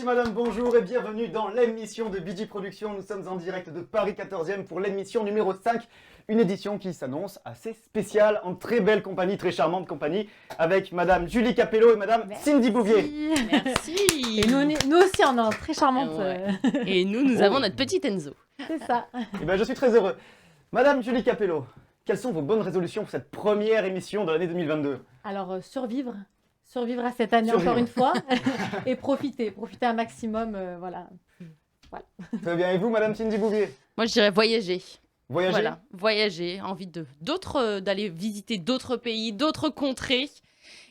monsieur, madame, bonjour et bienvenue dans l'émission de BG Productions. Nous sommes en direct de Paris 14e pour l'émission numéro 5. Une édition qui s'annonce assez spéciale, en très belle compagnie, très charmante compagnie, avec madame Julie Capello et madame Cindy Bouvier. Merci. Et nous aussi, on est très charmante. Et nous avons notre petit Enzo. C'est ça. Et bien, je suis très heureux. Madame Julie Capello, quelles sont vos bonnes résolutions pour cette première émission de l'année 2022? Alors, survivre à cette année encore une fois et profiter un maximum, voilà. Très bien, et vous, madame Cindy Bouvier? Moi, je dirais voyager. Voyager? Voilà, voyager, envie d'aller visiter d'autres pays, d'autres contrées,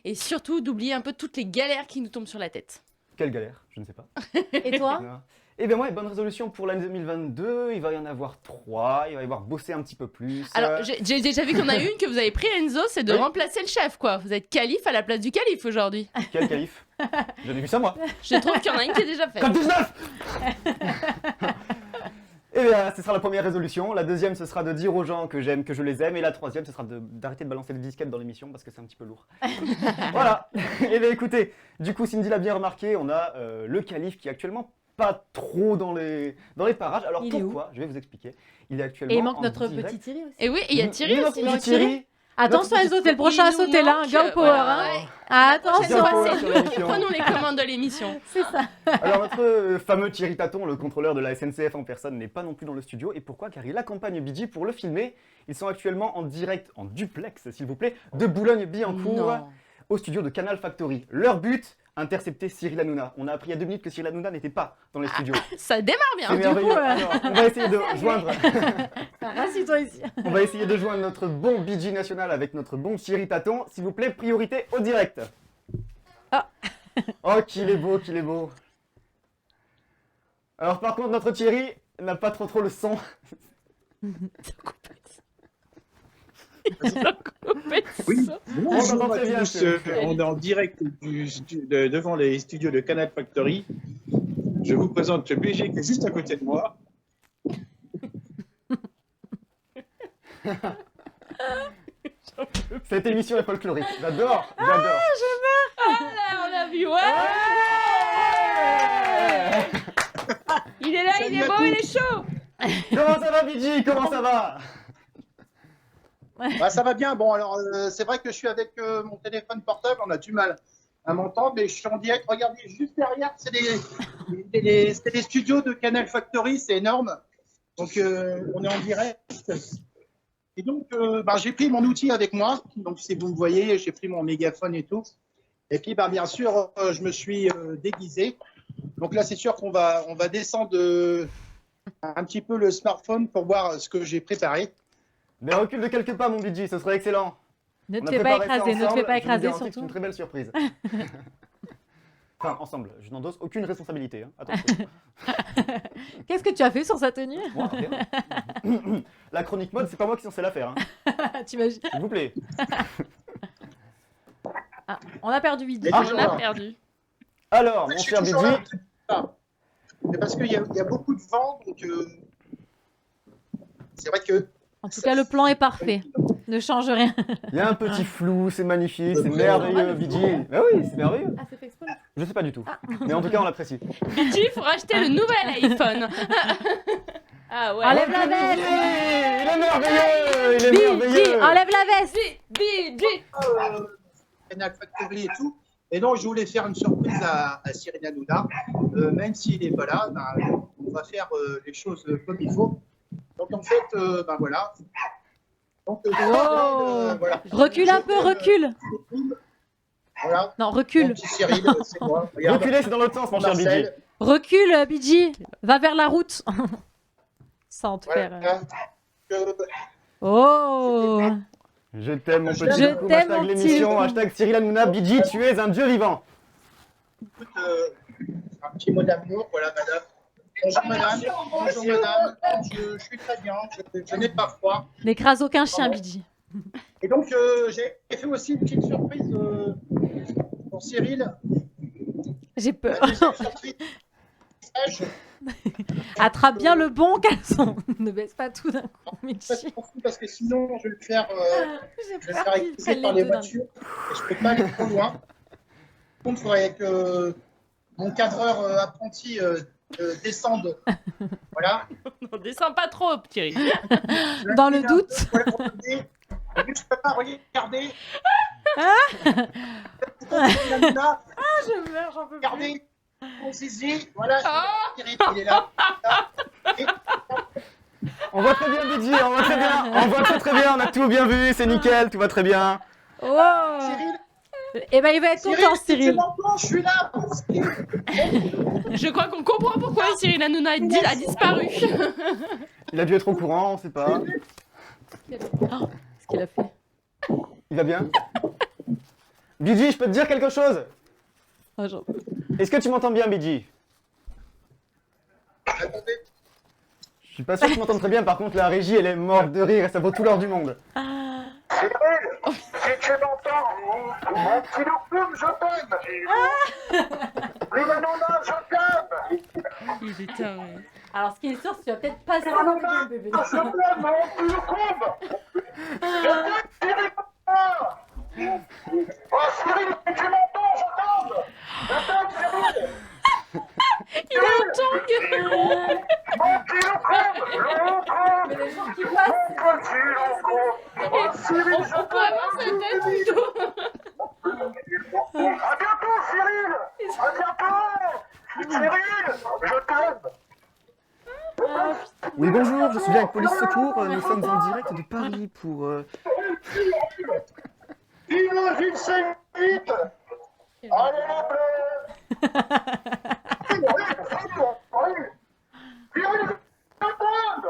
et surtout d'oublier un peu toutes les galères qui nous tombent sur la tête. Quelle galère? Je ne sais pas. Et toi? Eh bien moi, bonne résolution pour l'année 2022, il va y en avoir 3, il va y avoir bosser un petit peu plus. Alors, j'ai déjà vu qu'il y en a une que vous avez pris, Enzo, c'est de Oui. remplacer le chef, quoi. Vous êtes calife à la place du calife aujourd'hui. Quel calife? J'en ai vu ça moi. Je trouve qu'il y en a une qui est déjà faite. Comme 19. Eh bien, ce sera la première résolution. La deuxième, ce sera de dire aux gens que j'aime, que je les aime. Et la troisième, ce sera d'arrêter de balancer le disquette dans l'émission parce que c'est un petit peu lourd. Voilà. Eh bien, écoutez, du coup, Cindy l'a bien remarqué, on a le calife qui est actuellement pas trop dans les parages. Alors Il est pourquoi? Je vais vous expliquer. Il est actuellement Et il manque en notre direct. petit Thierry aussi. Et oui, il y a Thierry Notre aussi. petit Thierry. Attention Notre Enzo, t'es le prochain à Il nous sauter là, manque, girl power. voilà, Hein. ouais. Attention, Girl power. C'est sur nous qui l'émission. prenons les commandes de l'émission. c'est ça. Alors notre fameux Thierry Taton, le contrôleur de la SNCF en personne, n'est pas non plus dans le studio. Et pourquoi? Car il accompagne BG pour le filmer. Ils sont actuellement en direct, en duplex s'il vous plaît, de Boulogne-Billancourt Non. au studio de Canal Factory. Leur but, intercepter Cyril Hanouna. On a appris il y a 2 minutes que Cyril Hanouna n'était pas dans les studios. Ça démarre bien. C'est merveilleux. coup, Alors, on va essayer de joindre... Rassis-toi ici. On va essayer de joindre notre bon BG national avec notre bon Thierry Taton. S'il vous plaît, priorité au direct. Ah. Oh, qu'il est beau, qu'il est beau. Alors par contre, notre Thierry n'a pas trop le son. Oui, On bonjour t'entend à très bien, tous. Thierry. On est en direct devant les studios de Canal Factory. Je vous présente le BG qui est juste à côté de moi. Cette émission est folklorique. J'adore, j'adore. Ah, on l'a vu, ouais. Il est là, Salut il est à beau, tous. il est chaud. Comment ça va, BG? Comment ça va? Bah, ça va bien. Bon, alors, c'est vrai que je suis avec mon téléphone portable. On a du mal à m'entendre, mais je suis en direct. Regardez, juste derrière, c'est les studios de Canal Factory. C'est énorme. Donc, on est en direct. Et donc, bah, j'ai pris mon outil avec moi. Donc, si vous me voyez, j'ai pris mon mégaphone et tout. Et puis, bah, bien sûr, je me suis déguisé. Donc là, c'est sûr qu'on va descendre un petit peu le smartphone pour voir ce que j'ai préparé. Mais recule de quelques pas, mon BG, ce serait excellent. Ne On te a fais pas préparé ça écraser, ne te ensemble, fais pas je vous écraser garantis que C'est surtout. une très belle surprise. Enfin, ensemble, je n'endosse aucune responsabilité. Hein. Attention. Qu'est-ce que tu as fait sur sa tenue? Moi, rien. La chronique mode, c'est pas moi qui suis censé la faire. Hein. T'imagines? S'il vous plaît. Ah, on a perdu Widi. Ah, On a perdu. Alors, Je mon suis cher toujours BG, là. Ah. C'est parce qu'il y a beaucoup de vent, donc c'est vrai que En tout cas, le plan est parfait. Ne change rien. il y a un petit flou, c'est magnifique, c'est merveilleux, BG. Bah oui, c'est merveilleux. Ah, c'est fait exprès. Je sais pas du tout. Mais en tout cas, on l'apprécie. Bidji, il faut racheter le nouvel iPhone. Ah ouais. Enlève la Bidji, veste. il est merveilleux, il est Bidji, merveilleux. enlève la veste. Bidji. Canal Factory et tout. Et donc, je voulais faire une surprise à Cyril Hanouna. Même s'il n'est pas là, ben, on va faire les choses comme il faut. Donc, en fait, ben voilà. Donc, voilà. Recule un peu, recule. Voilà. Non, Mon recule. petit Cyril, c'est moi. Regarde. Reculez, c'est dans l'autre sens, mon cher BG. Marcel. Recule, Bidji. Va vers la route. Sans te faire. Voilà. Oh. Je t'aime, mon petit Je coucou, t'aime, hashtag mon l'émission, petit- hashtag Cyril Hanouna, BG, tu es un dieu vivant. Écoute, un petit mot d'amour, voilà, madame. Bonjour, madame. Bonjour, madame. Je suis très bien. Je n'ai pas froid. N'écrase aucun chien, Bidji. Et donc, j'ai fait aussi une petite surprise pour Cyril. J'ai peur. La deuxième surprise, stage. Attrape bien le bon caleçon. Ne baisse pas tout d'un coup, Ça, Bidji. c'est pour vous parce que sinon, je vais le faire, J'ai je vais le peur faire qu'il écraser prenne par les les deux d'un coup. voitures. Et je ne peux pas aller trop loin. Par contre, il faudrait que mon cadreur apprenti descende. Voilà. On descend pas trop, Thierry. Dans le doute. Je peux pas regarder. Je meurs, j'en peux plus. Regardez mon zizi. Voilà. Ah. Thierry, il est là. Et- On voit très bien, Bidji, on voit très bien. On voit très bien, on a tout bien vu, c'est nickel, tout va très bien. Wow. Cyril, Eh ben, il va être content, si tu Cyril. m'entends, je suis là. Je crois qu'on comprend pourquoi Cyril Hanouna a disparu. Il a dû être au courant, on sait pas. Oh, ce qu'il a fait. Il va bien? Bidji, je peux te dire quelque chose? Oh, j'en peux plus. Est-ce que tu m'entends bien, Bidji? Attendez. Je suis pas sûr que tu m'entendes très bien, par contre la régie elle est morte de rire et ça vaut tout l'or du monde. Cyril, si tu m'entends, mon petit loukoum, je t'aime. Les Hanouna, je t'aime. Il est taré. Alors, ce qui est sûr, c'est que tu vas peut-être passer dans le bébé. Je t'aime, mon petit loukoum. Je t'aime, Cyril. Oh, Cyril, si tu m'entends, je t'aime. Je t'aime, Cyril. Il est en tongue. Mon petit loukoum, Mais les gens qui passent. mon petit loukoum. Oh, Cyril, je On peut avoir sa tête plutôt. À bientôt, Cyril. À bientôt. Cyril, je t'aime. Oui bonjour, je suis bien avec Police Secours, nous sommes en direct de Paris pour... Imagine 5 vite. Allez, les bleus. Cyril, je t'aime.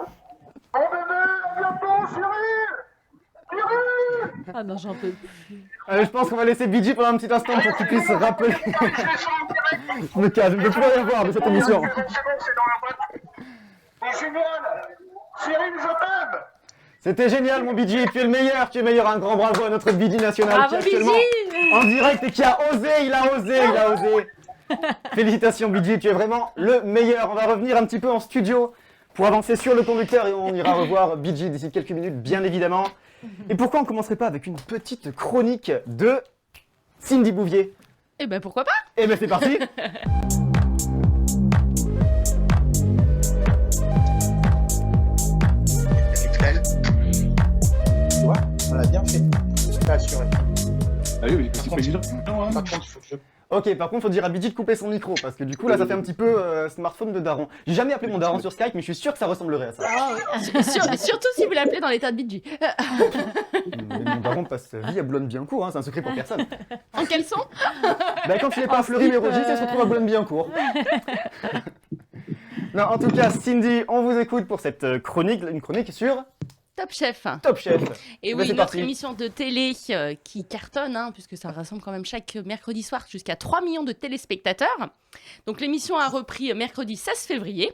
Mon bébé, à bientôt, Cyril. Cyril. Ah non, j'en peux plus. je pense qu'on va laisser Bidji pendant un petit instant pour qu'il puisse rappeler... Je me cache, je ne peux plus rien voir de cette émission. C'est bon, c'est dans la boîte. C'est génial. Cyril, je t'aime. C'était génial mon Bidji, tu es le meilleur, un grand bravo à notre Bidji national Bravo, qui est actuellement Bidji. en direct et qui a osé, il a osé. Félicitations Bidji, tu es vraiment le meilleur. On va revenir un petit peu en studio pour avancer sur le conducteur et on ira revoir Bidji d'ici quelques minutes bien évidemment. Et pourquoi on commencerait pas avec une petite chronique de Cindy Bouvier? Eh ben pourquoi pas. Eh ben c'est parti. Tu vois, on l'a bien fait. Je t'ai assuré. Ah oui, c'est président. Par contre, il faut que je... Ok, par contre, faut dire à Bidji de couper son micro parce que du coup là, ça fait un petit peu smartphone de daron. J'ai jamais appelé mon daron sur Skype, mais je suis sûr que ça ressemblerait à ça. Surtout si vous l'appelez dans l'état de Bidji. Mais mon daron passe sa vie à Boulogne-Billancourt, hein, c'est un secret pour personne. En caleçon. Bah, quand il n'est pas à Fleury-Mérogis, il se retrouve à Boulogne-Billancourt. Non, en tout cas, Cindy, on vous écoute pour cette chronique, une chronique sur Top Chef. Top Chef. Et Bah, oui, c'est notre parti. émission de télé qui cartonne, hein, puisque ça rassemble quand même chaque mercredi soir jusqu'à 3 millions de téléspectateurs. Donc l'émission a repris mercredi 16 février.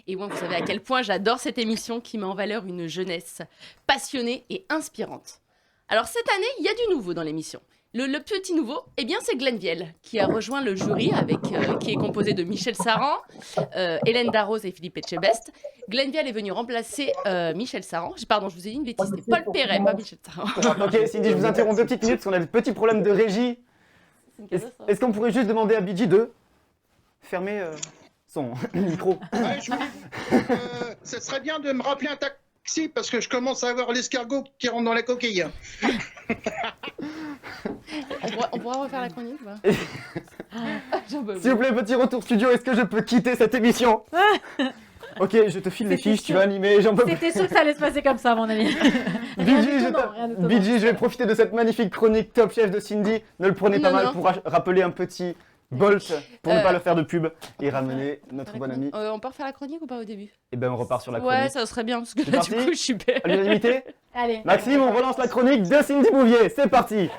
Et moi, vous savez à quel point j'adore cette émission qui met en valeur une jeunesse passionnée et inspirante. Alors cette année, il y a du nouveau dans l'émission. Le petit nouveau, eh bien, c'est Glenn Vielle qui a rejoint le jury qui est composé de Michel Saran, Hélène Darroze et Philippe Etchebest. Glenn Vielle est venu remplacer Michel Saran. Pardon, je vous ai dit une bêtise, c'était Paul Perret, pas Michel Saran. Ok, Cindy, je vous interromps 2 petites minutes parce qu'on a des petits problèmes de régie. Est-ce qu'on pourrait juste demander à Bidji de fermer son micro? Ouais, ça serait bien de me rappeler un taxi parce que je commence à avoir l'escargot qui rentre dans la coquille. On pourra refaire la chronique ou pas? J'en peux plus. S'il vous plaît, petit retour studio, est-ce que je peux quitter cette émission? Ok, je te file les C'était fiches, tu sûr. vas animer, j'en peux plus. C'était sûr que ça allait se passer comme ça, à mon avis. Bidji, je vais profiter de cette magnifique chronique Top Chef de Cindy. Ne le prenez pas Non, mal non. pour rappeler un petit Bolt pour ne pas le faire de pub et ramener notre bon ami. On peut refaire la chronique ou pas au début? Et ben on repart sur la Ouais, chronique. ça serait bien parce que C'est là, parti du coup, je suis belle. À l'unanimité? Allez. Maxime, on relance la chronique de Cindy Bouvier, c'est parti.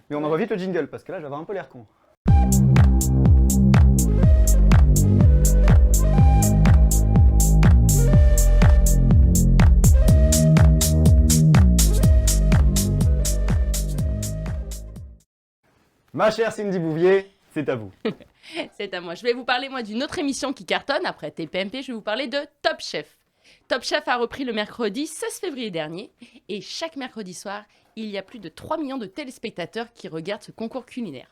Mais on envoie vite le jingle parce que là, je vais avoir un peu l'air con. Ma chère Cindy Bouvier, c'est à vous. C'est à moi. Je vais vous parler, moi, d'une autre émission qui cartonne. Après TPMP, je vais vous parler de Top Chef. Top Chef a repris le mercredi 16 février dernier. Et chaque mercredi soir, il y a plus de 3 millions de téléspectateurs qui regardent ce concours culinaire.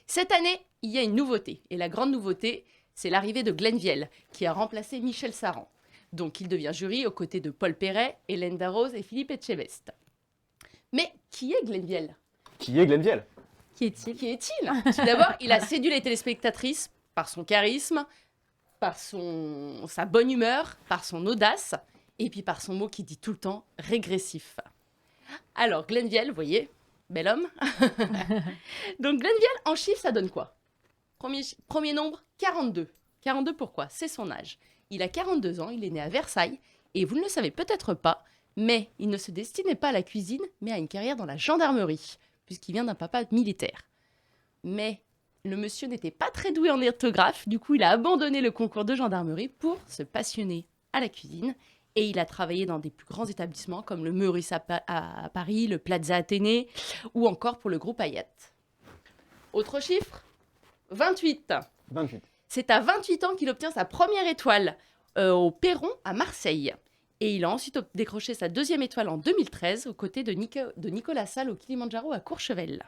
Cette année, il y a une nouveauté. Et la grande nouveauté, c'est l'arrivée de Glenn Viel, qui a remplacé Michel Saran. Donc il devient jury aux côtés de Paul Perret, Hélène Darroze et Philippe Etchebest. Mais qui est Glenn Viel ? Qui est Glenn Viel? Qui est-il? Qui est-il? Tout d'abord, il a séduit les téléspectatrices par son charisme, par sa bonne humeur, par son audace, et puis par son mot qui dit tout le temps « régressif ». Alors, Glenn Viel, vous voyez, bel homme. Donc, Glenn Viel, en chiffres, ça donne quoi? Premier nombre, 42. 42, pourquoi? C'est son âge. Il a 42 ans, il est né à Versailles, et vous ne le savez peut-être pas, mais il ne se destinait pas à la cuisine, mais à une carrière dans la gendarmerie, puisqu'il vient d'un papa militaire. Mais le monsieur n'était pas très doué en orthographe, du coup il a abandonné le concours de gendarmerie pour se passionner à la cuisine, et il a travaillé dans des plus grands établissements comme le Meurice à Paris, le Plaza Athénée, ou encore pour le groupe Hayat. Autre chiffre, 28. 28. C'est à 28 ans qu'il obtient sa première étoile au Perron à Marseille. Et il a ensuite décroché sa deuxième étoile en 2013 aux côtés de Nicolas Sall au Kilimandjaro à Courchevel.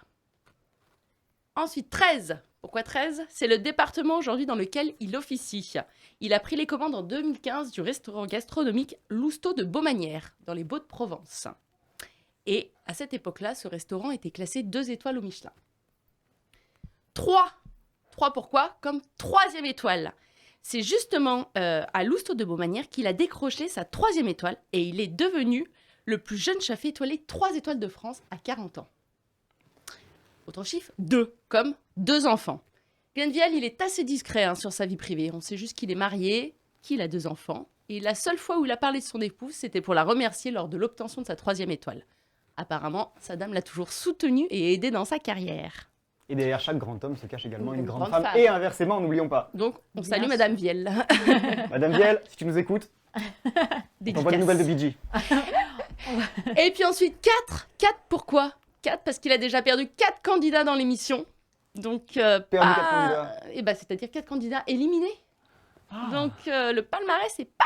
Ensuite, 13. Pourquoi 13? C'est le département aujourd'hui dans lequel il officie. Il a pris les commandes en 2015 du restaurant gastronomique Lousteau de Beaumanière, dans les Baux-de-Provence. Et à cette époque-là, ce restaurant était classé 2 étoiles au Michelin. 3. 3 pourquoi? Comme 3e étoile. C'est justement à Lousteau de Beaumanière qu'il a décroché sa 3e étoile et il est devenu le plus jeune chef étoilé 3 étoiles de France à 40 ans. Autre chiffre, 2, comme 2 enfants. Glenn Viel, il est assez discret sur sa vie privée. On sait juste qu'il est marié, qu'il a 2 enfants. Et la seule fois où il a parlé de son épouse, c'était pour la remercier lors de l'obtention de sa 3e étoile. Apparemment, sa dame l'a toujours soutenu et aidé dans sa carrière. Et derrière chaque grand homme se cache également une grande grande femme. femme. Et inversement, n'oublions pas. Donc, on Bien salue sûr. Madame Viel. Madame Viel, si tu nous écoutes, on voit des nouvelles de BG. Et puis ensuite, 4. 4, pourquoi? 4, parce qu'il a déjà perdu 4 candidats dans l'émission. Donc, Perdu 4 candidats. Eh ben, c'est-à-dire 4 candidats éliminés. Ah. Donc, le palmarès est pas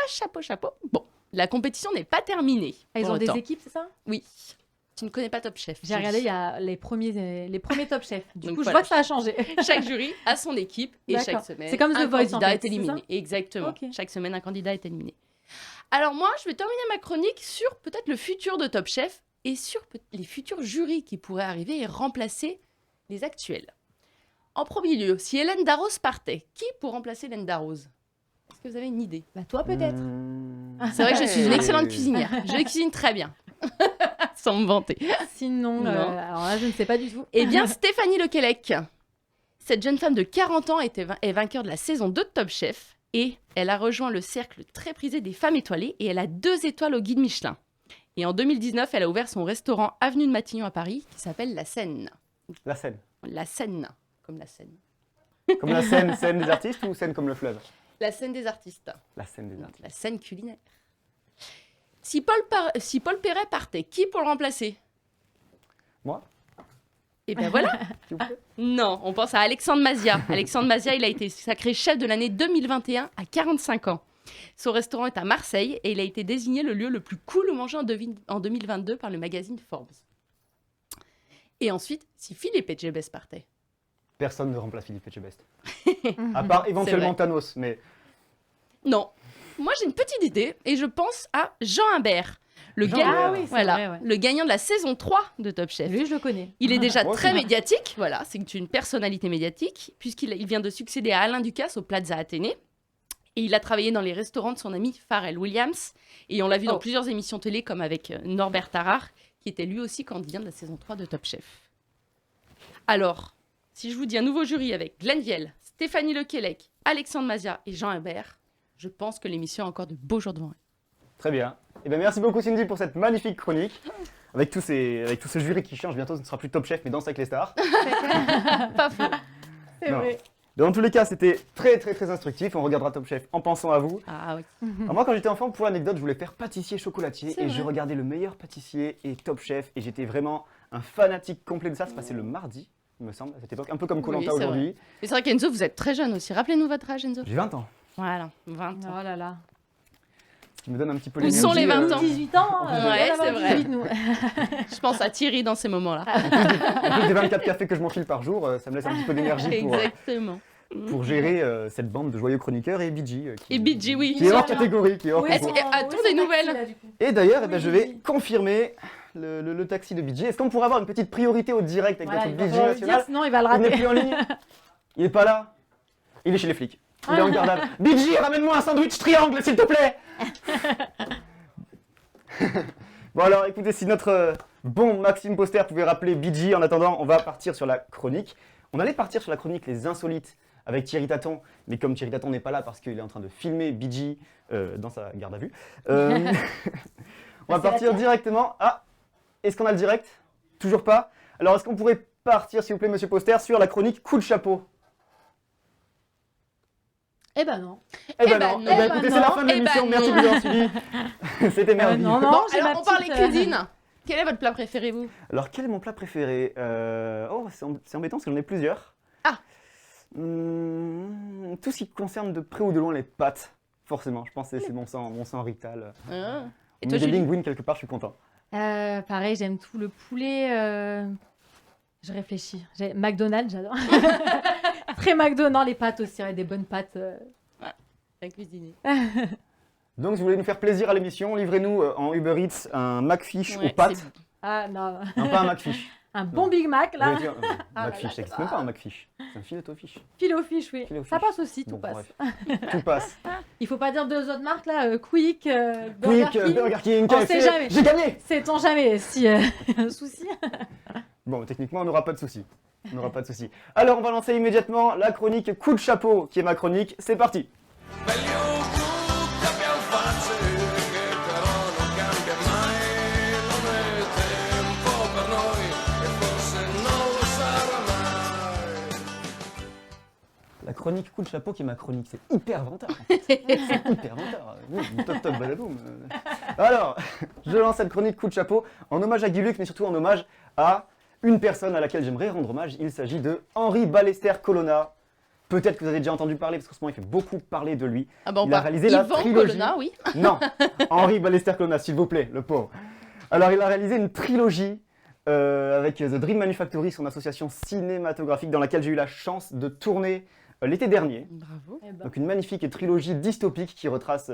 chapeau. Bon, la compétition n'est pas terminée. Ils pour ont des autant. équipes, c'est ça? Oui. Tu ne connais pas Top Chef. J'ai regardé, il y a les premiers Top Chef. Du Donc coup, je voilà. vois que ça a changé. Chaque jury a son équipe et D'accord. chaque semaine, C'est comme The un Voice, en candidat fait, est c'est éliminé. ça? Exactement. Ok. Chaque semaine, un candidat est éliminé. Alors moi, je vais terminer ma chronique sur peut-être le futur de Top Chef et sur les futurs jurys qui pourraient arriver et remplacer les actuels. En premier lieu, si Hélène Darroze partait, qui pour remplacer Hélène Darroze? Est-ce que vous avez une idée? Bah, toi, peut-être. C'est vrai que je suis une excellente cuisinière. Je cuisine très bien. Sans me vanter. Sinon, Non. alors là, je ne sais pas du tout. Eh bien, Stéphanie Lequelec. Cette jeune femme de 40 ans est vainqueur de la saison 2 de Top Chef et elle a rejoint le cercle très prisé des femmes étoilées et elle a 2 étoiles au guide Michelin. Et en 2019, elle a ouvert son restaurant avenue de Matignon à Paris qui s'appelle La Seine. La scène. La Seine, comme la Seine. Comme la scène, scène des artistes ou scène comme le fleuve? La Seine des artistes. La scène des Donc, artistes. la scène culinaire. Si Paul Perret partait, qui pour le remplacer? Moi? Et bien voilà. S'il vous plaît. Non, on pense à Alexandre Mazia. Alexandre Mazia, il a été sacré chef de l'année 2021 à 45 ans. Son restaurant est à Marseille et il a été désigné le lieu le plus cool où manger en 2022 par le magazine Forbes. Et ensuite, si Philippe Etchebest partait. Personne ne remplace Philippe Etchebest. À part éventuellement vrai. Thanos, mais Non. Moi, j'ai une petite idée et je pense à Jean Imbert. Le, Jean ga- Imbert. Ah oui, c'est voilà, vrai, ouais. le gagnant de la saison 3 de Top Chef. Lui, je le connais. Il est déjà Moi très aussi. médiatique, voilà, c'est une personnalité médiatique, puisqu'il vient de succéder à Alain Ducasse au Plaza Athénée. Et il a travaillé dans les restaurants de son ami Pharrell Williams. Et on l'a vu dans Oh. plusieurs émissions télé, comme avec Norbert Tarare, qui était lui aussi candidat de la saison 3 de Top Chef. Alors, si je vous dis un nouveau jury avec Glenn Viel, Stéphanie Lequelec, Alexandre Mazia et Jean Imbert, je pense que l'émission a encore de beaux jours devant elle. très bien. Eh bien, merci beaucoup Cindy pour cette magnifique chronique. Avec tous ces jurys qui changent, bientôt ce ne sera plus Top Chef mais Danse avec les stars. Pas faux. C'est Non. vrai. Dans tous les cas, c'était très très très instructif. On regardera Top Chef en pensant à vous. Ah oui. Alors moi, quand j'étais enfant, pour l'anecdote, je voulais faire pâtissier chocolatier C'est et vrai. je regardais Le Meilleur Pâtissier et Top Chef et j'étais vraiment un fanatique complet de ça. Ça se passait le mardi, il me semble, à cette époque, un peu comme Koh Lanta Oui, c'est aujourd'hui. Mais c'est vrai qu'Enzo, vous êtes très jeune aussi. Rappelez-nous votre âge, Enzo. J'ai 20 ans. Voilà, 20 ans. Oh là là. qui me donne un petit peu Où sont les 20 Nous, ans 18 ans, Ouais, on vient c'est d'avoir vrai. 18, nous. Je pense à Thierry dans ces moments-là. En plus des 24 cafés que je m'enfile par jour, ça me laisse un petit peu d'énergie Exactement. pour gérer cette bande de joyeux chroniqueurs et BG. Et BG, oui. Qui est hors catégorie, qui est hors Oui, Est-ce concours. que- a-t-on des nouvelles Et d'ailleurs, eh ben, Oui, je vais BG. confirmer le taxi de BG. Est-ce qu'on pourrait avoir une petite priorité au direct avec Voilà, il notre va BG falloir le dire, national? sinon il va le Il n'est rater. plus en ligne. Il est pas là. Il est chez les flics. Il est en garde à vue. BG, ramène-moi un sandwich triangle, s'il te plaît. Bon alors, écoutez, si notre bon Maxime Poster pouvait rappeler BG, en attendant, on va partir sur la chronique. On allait partir sur la chronique Les Insolites avec Thierry Taton, mais comme Thierry Taton n'est pas là parce qu'il est en train de filmer BG dans sa garde à vue, on va C'est la partir tienne. directement. Ah, est-ce qu'on a le direct? Toujours pas. Alors, est-ce qu'on pourrait partir, s'il vous plaît, monsieur Poster, sur la chronique Coup de chapeau? Eh ben non. Eh ben ben non, non. eh ben Eh écoutez, ben c'est la non. fin de Eh ben l'émission, merci de non. nous avoir suivis. C'était merveilleux. non, non. Bon, j'ai alors ma on parlait petite, cuisine. Quel est votre plat préféré, vous? Alors, quel est mon plat préféré? Oh, c'est embêtant parce que j'en ai plusieurs. Ah. Tout ce qui concerne de près ou de loin les pâtes, forcément. Je pense que c'est mon sang rital. Ah. Et Et toi, des Julie? linguines quelque part, je suis content. Pareil, j'aime tout le poulet. Je réfléchis. McDonald's, j'adore. Très McDonald's, les pâtes aussi, ouais, des bonnes pâtes. La cuisiner. Donc, si vous voulez nous faire plaisir à l'émission, livrez-nous en Uber Eats un McFish Ouais, aux pâtes. c'est- Ah non, Non, pas un McFish. un bon Big Mac là. Vous allez dire, Ah là McFish, là, ça n'existe même pas un McFish. C'est un filet au fish. Filet au fish, oui. Filet au Ça fish. passe aussi, tout Bon, passe. bref. Tout passe. Il faut pas dire deux autres marques là, Quick, Burger Quick, King. Burger King, On KFC, sait jamais. j'ai gagné. Sait-on jamais si un souci. Bon, techniquement, on n'aura pas de soucis. On n'aura pas de soucis. Alors, on va lancer immédiatement la chronique Coup de chapeau, qui est ma chronique. C'est parti. La chronique Coup de chapeau qui est ma chronique. C'est hyper vantard. En fait. C'est hyper vantard. Oui, top top balaboum. Alors, je lance cette chronique Coup de chapeau en hommage à Guy Luc, mais surtout en hommage à une personne à laquelle j'aimerais rendre hommage. Il s'agit de Henri Ballester Colonna. Peut-être que vous avez déjà entendu parler, parce qu'en ce moment, il fait beaucoup parler de lui. Ah bon, Il a réalisé la Yvan trilogie. Colonna, oui. Non, Henri Ballester Colonna, s'il vous plaît, le pauvre. Alors, il a réalisé une trilogie avec The Dream Manufactory, son association cinématographique, dans laquelle j'ai eu la chance de tourner l'été dernier. Bravo. Eh ben, Donc, une magnifique trilogie dystopique qui retrace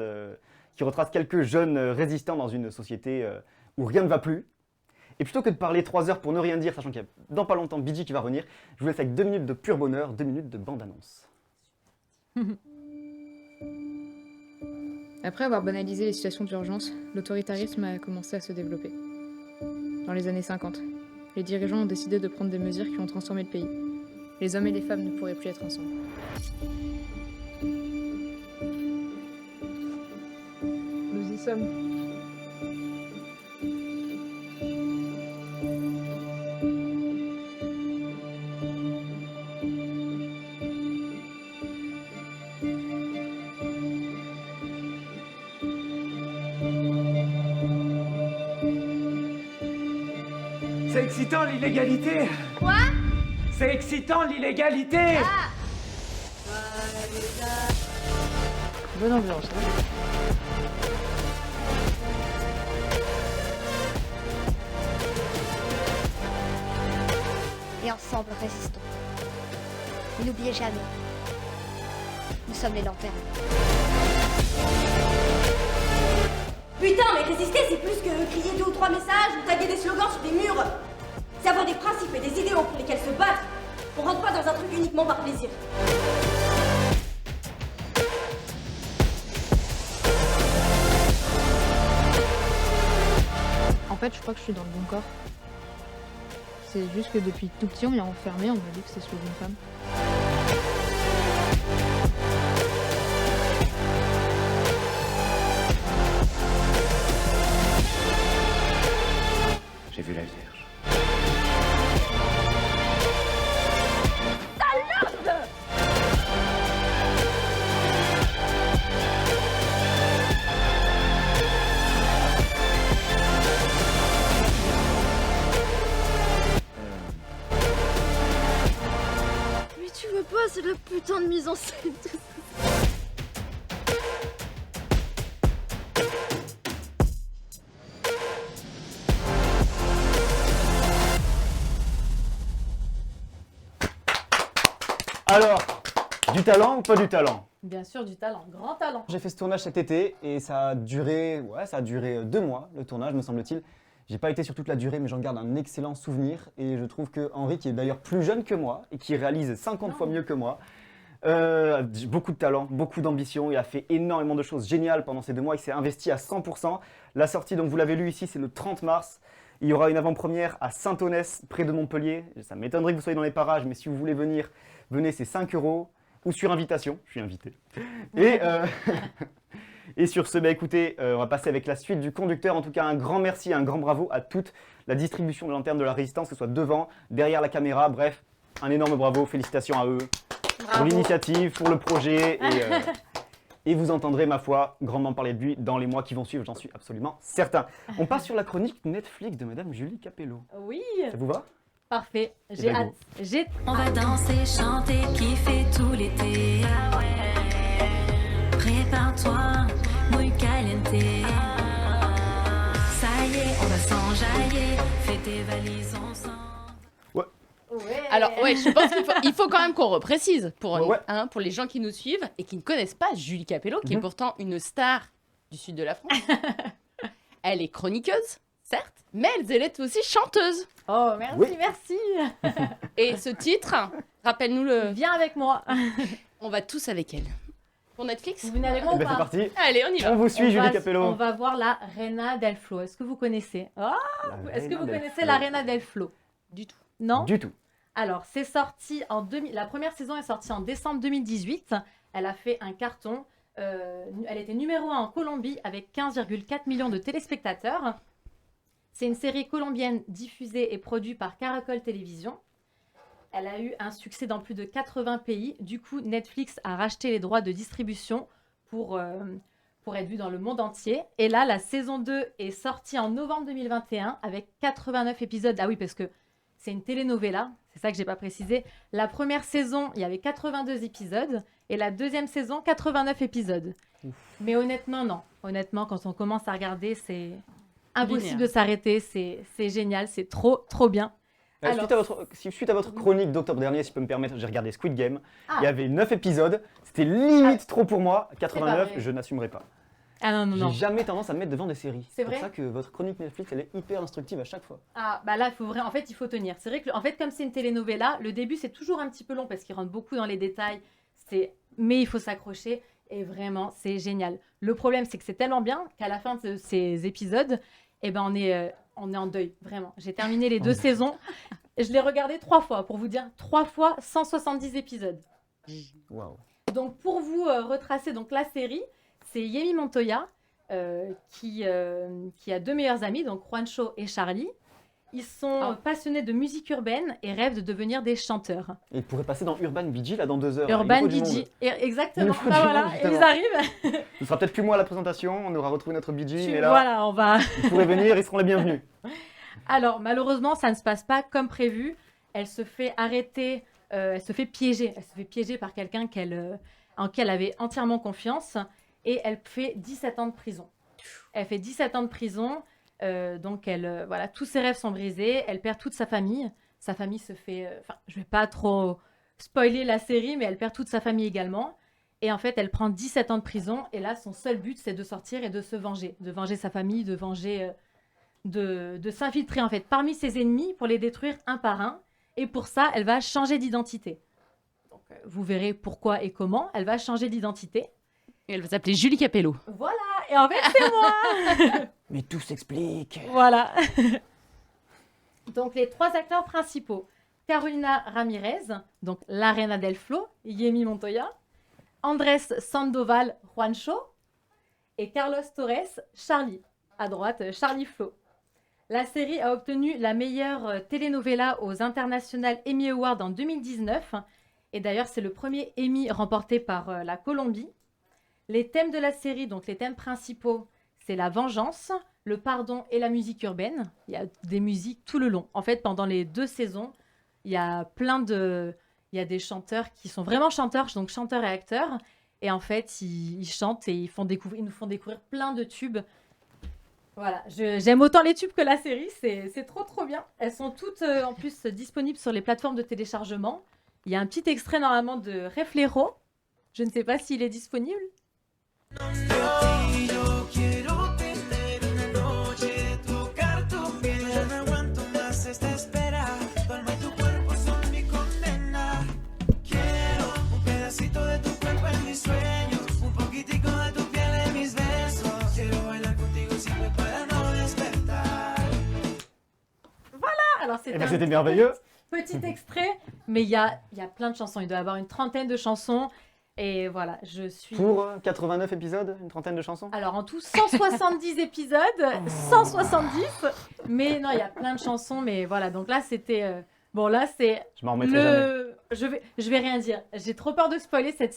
quelques jeunes résistants dans une société où rien ne va plus. Et plutôt que de parler 3 heures pour ne rien dire, sachant qu'il y a dans pas longtemps BG qui va revenir, je vous laisse avec 2 minutes de pur bonheur, 2 minutes de bande-annonce. Après avoir banalisé les situations d'urgence, l'autoritarisme a commencé à se développer. Dans les années 50, les dirigeants ont décidé de prendre des mesures qui ont transformé le pays. Les hommes et les femmes ne pourraient plus être ensemble. Nous y sommes. C'est excitant l'illégalité. Quoi? C'est excitant l'illégalité. Bonne ambiance, hein. Et ensemble résistons. Et n'oubliez jamais, nous sommes les lanternes. Putain, mais résister, c'est plus que crier 2 ou 3 messages ou taguer des slogans sur des murs. C'est avoir des principes et des idéaux pour lesquels se battre. On rentre pas dans un truc uniquement par plaisir. En fait, je crois que je suis dans le bon corps. C'est juste que depuis tout petit, on m'y a enfermé, on m'a dit que c'est celui d'une femme. J'ai vu la Vierge. Mais tu veux pas, c'est de la putain de mise en scène. Alors, du talent ou pas du talent? Bien sûr, du talent, grand talent. J'ai fait ce tournage cet été et ça a duré 2 mois, le tournage, me semble-t-il. J'ai pas été sur toute la durée, mais j'en garde un excellent souvenir. Et je trouve que Henri, qui est d'ailleurs plus jeune que moi et qui réalise 50 fois mieux que moi, a beaucoup de talent, beaucoup d'ambition. Il a fait énormément de choses géniales pendant ces 2 mois. Il s'est investi à 100%. La sortie, donc vous l'avez lu ici, c'est le 30 mars. Il y aura une avant-première à Saint-Onès, près de Montpellier. Ça m'étonnerait que vous soyez dans les parages, mais si vous voulez venir, venez, c'est 5 € ou sur invitation. Je suis invité. Et sur ce, écoutez, on va passer avec la suite du conducteur. En tout cas, un grand merci, un grand bravo à toute la distribution de Lanterne de la Résistance, que ce soit devant, derrière la caméra. Bref, un énorme bravo, félicitations à eux pour l'initiative, pour le projet. Et vous entendrez, ma foi, grandement parler de lui dans les mois qui vont suivre, j'en suis absolument certain. On passe sur la chronique Netflix de Madame Julie Capello. Oui, Ça vous va? parfait. J'ai ben, hâte. On va danser, chanter, kiffer tout l'été. Prépare-toi, muy caliente. Ça y est, on va s'enjailler. Fais tes valises ensemble. Ouais. Alors, je pense qu'il faut quand même qu'on reprécise pour les gens qui nous suivent et qui ne connaissent pas Julie Capello, qui est pourtant une star du sud de la France. Elle est chroniqueuse, certes, mais elle est aussi chanteuse. Oh, merci, merci. Et ce titre, rappelle-nous le... Viens avec moi. On va tous avec elle. Pour Netflix? Vous venez avec moi ou C'est pas? parti. Allez, on y va. On vous suit, Julie Capello. On va voir la Reina del Flow. Est-ce que vous connaissez? Est-ce que vous connaissez la Reina del Flow? Du tout. Non? Du tout. Alors, c'est sorti la première saison est sortie en décembre 2018. Elle a fait un carton. Elle était numéro 1 en Colombie avec 15,4 millions de téléspectateurs. C'est une série colombienne diffusée et produite par Caracol Télévision. Elle a eu un succès dans plus de 80 pays. Du coup, Netflix a racheté les droits de distribution pour être vue dans le monde entier. Et là, la saison 2 est sortie en novembre 2021 avec 89 épisodes. Ah oui, parce que c'est une telenovela, c'est ça que j'ai pas précisé. La première saison, il y avait 82 épisodes et la deuxième saison, 89 épisodes. Mais honnêtement, non. Honnêtement, quand on commence à regarder, c'est impossible de s'arrêter. C'est génial, c'est trop bien. Alors, Suite à votre chronique d'octobre dernier, si je peux me permettre, j'ai regardé Squid Game. Il y avait 9 épisodes. C'était limite trop pour moi. 89, je n'assumerai pas. Ah non. J'ai jamais tendance à me mettre devant des séries. C'est pour vrai ça que votre chronique Netflix, elle est hyper instructive à chaque fois. Ah, bah là, en fait, il faut tenir. C'est vrai que, en fait, comme c'est une telenovela, le début, c'est toujours un petit peu long parce qu'il rentre beaucoup dans les détails. Mais il faut s'accrocher et vraiment, c'est génial. Le problème, c'est que c'est tellement bien qu'à la fin de ces épisodes, on est en deuil, vraiment. J'ai terminé les 2 saisons. Je l'ai regardé 3 fois, pour vous dire. 3 fois, 170 épisodes. Waouh. Donc, pour vous retracer donc, la série, c'est Yemi Montoya qui a 2 meilleurs amis, donc Juancho et Charlie. Ils sont passionnés de musique urbaine et rêvent de devenir des chanteurs. Et ils pourraient passer dans Urban BG là dans 2 heures. Urban BG, exactement. Et ils arrivent. Ce sera peut-être plus moi à la présentation, on aura retrouvé notre BG, mais là, voilà, on va... ils pourraient venir, ils seront les bienvenus. Alors, malheureusement, ça ne se passe pas comme prévu. Elle se fait arrêter, elle se fait piéger. Elle se fait piéger par quelqu'un en qui elle avait entièrement confiance. Et elle fait 17 ans de prison. Elle fait 17 ans de prison. Donc, tous ses rêves sont brisés. Elle perd toute sa famille. Sa famille se fait... je ne vais pas trop spoiler la série, mais elle perd toute sa famille également. Et en fait, elle prend 17 ans de prison. Et là, son seul but, c'est de sortir et de se venger. De venger sa famille, de venger... de s'infiltrer en fait parmi ses ennemis pour les détruire un par un. Et pour ça, elle va changer d'identité. Donc, vous verrez pourquoi et comment. Elle va changer d'identité. Et elle va s'appeler Julie Capello. Voilà, et en fait, c'est moi. Mais tout s'explique. Voilà. Donc, les 3 acteurs principaux. Carolina Ramirez, donc la Reina del Flow, Yemi Montoya. Andrés Sandoval, Juancho. Et Carlos Torres, Charlie. À droite, Charlie Flow. La série a obtenu la meilleure telenovela aux International Emmy Awards en 2019. Et d'ailleurs, c'est le premier Emmy remporté par la Colombie. Les thèmes de la série, donc les thèmes principaux, c'est la vengeance, le pardon et la musique urbaine. Il y a des musiques tout le long. En fait, pendant les 2 saisons, il y a il y a des chanteurs qui sont vraiment chanteurs, donc chanteurs et acteurs. Et en fait, ils chantent et ils nous font découvrir plein de tubes. Voilà, j'aime autant les tubes que la série, c'est trop bien. Elles sont toutes en plus disponibles sur les plateformes de téléchargement. Il y a un petit extrait normalement de Reflejo. Je ne sais pas s'il est disponible. Alors Eh ben, c'était merveilleux. Petit extrait, mais il y a plein de chansons. Il doit y avoir une trentaine de chansons. Et voilà, je suis... Pour 89 épisodes, une trentaine de chansons. Alors en tout, 170 épisodes, 170. Mais non, il y a plein de chansons. Mais voilà, donc là, c'était... Bon, là, c'est... Je m'en remettrai jamais. Je vais rien dire. J'ai trop peur de spoiler cette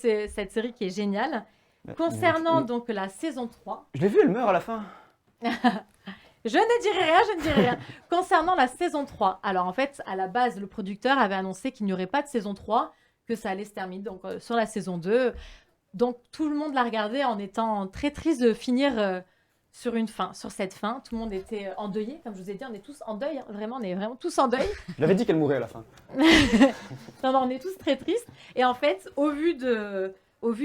série qui est géniale. Concernant donc la saison 3... Je l'ai vu, elle meurt à la fin. Je ne dirai rien. Concernant la saison 3, alors en fait, à la base, le producteur avait annoncé qu'il n'y aurait pas de saison 3, que ça allait se terminer donc, sur la saison 2. Donc tout le monde l'a regardé en étant très triste de finir sur cette fin. Tout le monde était endeuillé, comme je vous ai dit, on est tous en deuil, hein. Vraiment, on est vraiment tous en deuil. Je l'avais dit qu'elle mourrait à la fin. non, on est tous très tristes. Et en fait, au vu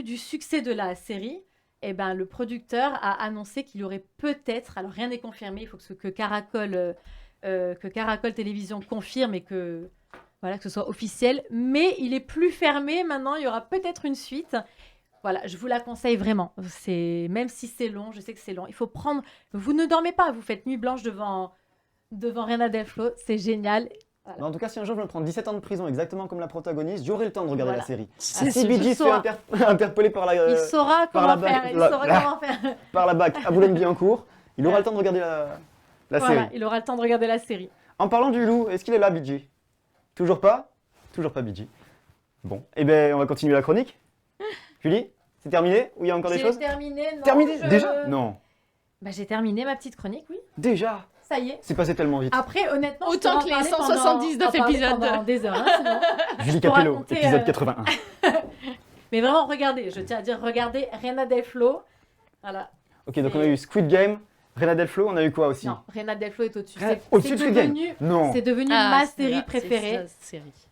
du succès de la série, eh ben, le producteur a annoncé qu'il y aurait peut-être, alors rien n'est confirmé, il faut que Caracol Télévision confirme et que ce soit officiel, mais il est plus fermé maintenant, il y aura peut-être une suite. Voilà, je vous la conseille vraiment. Même si c'est long, je sais que c'est long, il faut prendre... Vous ne dormez pas, vous faites nuit blanche devant Reina del Flow, c'est génial. Voilà. En tout cas, si un jour je me prends 17 ans de prison, exactement comme la protagoniste, j'aurai le temps de regarder la série. Si BG se fait interpeller par la... il saura comment faire. Par la BAC à Boulogne-Billancourt, il aura le temps de regarder la série. Il aura le temps de regarder la série. En parlant du loup, est-ce qu'il est là, BG? Toujours pas? Toujours pas, BG. Bon, eh bien, on va continuer la chronique. Julie, c'est terminé? Ou il y a encore des choses? J'ai terminé, non. Terminé? Déjà? Non. Bah, j'ai terminé ma petite chronique, oui. Déjà? Ça y est. C'est passé tellement vite. Après, honnêtement, autant que les 179 épisodes. Pendant des heures, hein, sinon. Julie Capello, épisode 81. Mais vraiment, regardez. Je tiens à dire, regardez Reina del Flow. Voilà. Ok, donc on a eu Squid Game, Reina del Flow, on a eu quoi aussi? Non, Reina del Flow est au-dessus. Au-dessus de Squid Game? Non. C'est devenu ma série préférée.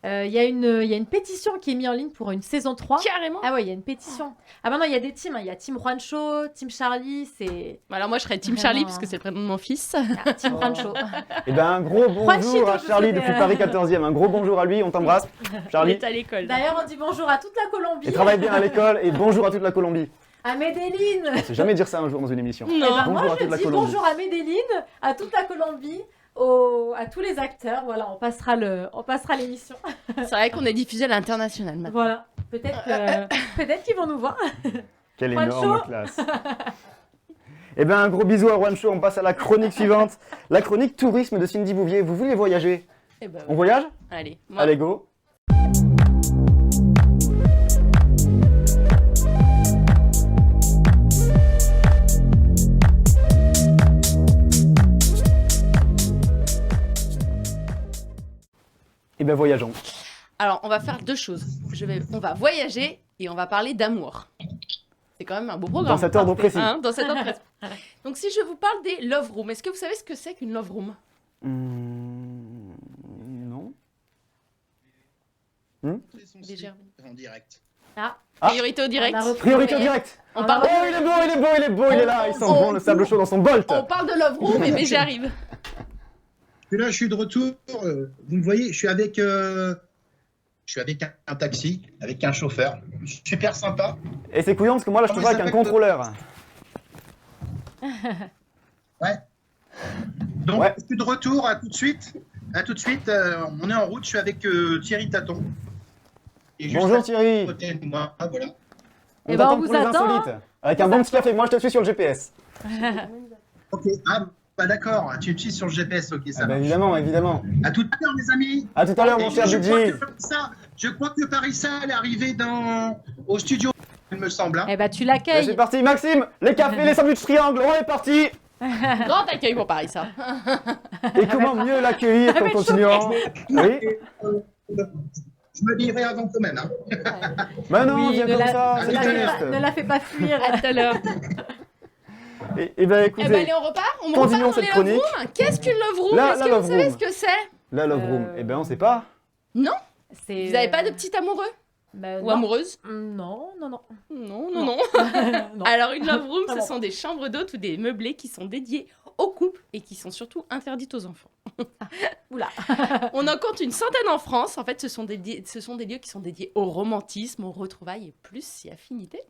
Il y a une pétition qui est mise en ligne pour une saison 3. Carrément? Ah ouais, il y a une pétition. Ah bah non, il y a des teams. Il y a Team Juancho, Team Charlie, c'est... Alors moi, je serais Team Charlie, parce que c'est le prénom de mon fils. Ah, Team Juancho. Eh ben, un gros bonjour à Charlie depuis Paris 14e. Un gros bonjour à lui, on t'embrasse. Charlie. Il est à l'école. D'ailleurs, on dit bonjour à toute la Colombie. Il travaille bien à l'école et bonjour à toute la Colombie. À Medellín. On ne sait jamais dire ça un jour dans une émission. Non. Eh ben, bonjour moi, à toute la je dis Colombie. bonjour à Medellín, à toute la Colombie, à tous les acteurs. Voilà, on passera l'émission. C'est vrai qu'on est diffusé à l'international maintenant. Voilà, peut-être qu'ils vont nous voir. Quelle Juancho. énorme classe. Eh bien, un gros bisou à Juancho. On passe à la chronique suivante. La chronique tourisme de Cindy Bouvier. Vous voulez voyager? Eh ben, On voyage? Allez. Allez, go. Eh bien, voyageons. Alors, on va faire deux choses. On va voyager et on va parler d'amour. C'est quand même un beau programme. Dans cet ordre précis. Hein, dans cet ordre précis. Donc, si je vous parle des love rooms, est-ce que vous savez ce que c'est qu'une love room? Non. En direct. Ah, Priorité au direct. Priorité au direct. On parle Oh, il est beau, il est là. Il sent bon le sable chaud dans son bolt. On parle de love room, mais j'arrive. Et là, je suis de retour. Vous me voyez, je suis avec un taxi, avec un chauffeur. Super sympa. Et c'est couillon parce que moi là je te vois avec un contrôleur. Ouais. Donc, je suis de retour, à tout de suite. À tout de suite, on est en route, je suis avec Thierry Taton. Et juste Bonjour à Thierry. côté de moi, voilà. On Eh ben, t'attend on vous pour les attend, insolites. Avec un bon petit café, moi je te suis sur le GPS. Ok, bah d'accord, tu me suis sur le GPS, ok, ça Ah bah marche. évidemment, évidemment. À tout à l'heure, les amis. À tout à l'heure mon cher je DJ. crois que Parissa, elle est arrivée au studio, il me semble. Hein. Eh ben, tu Là, l'accueilles. c'est parti, Maxime, les cafés, les sandwichs triangles, on est parti. Grand accueil pour Paris, ça. Et comment mieux l'accueillir qu'en continuant? Oui. Je me livrerai avant quand même. Hein. Mais non, Oui, viens ne comme la- ça, ne c'est la fais triste. pas- ne la fais pas fuir. À tout à l'heure. Et ben Eh ben, écoutez, allez, on repart. On continuons repart dans cette les chronique. love rooms. Qu'est-ce qu'une love room? La Est-ce que love vous savez room. ce que c'est? la love room, eh ben on sait pas. Non? C'est, Vous n'avez pas de petit amoureux bah, ou non. amoureuse? Non. Non. Non. Alors, une love room, ce Vraiment. sont des chambres d'hôtes ou des meublés qui sont dédiés aux couples et qui sont surtout interdites aux enfants. Oula. On en compte une centaine en France. En fait, ce sont des lieux qui sont dédiés au romantisme, aux retrouvailles et plus si affinité.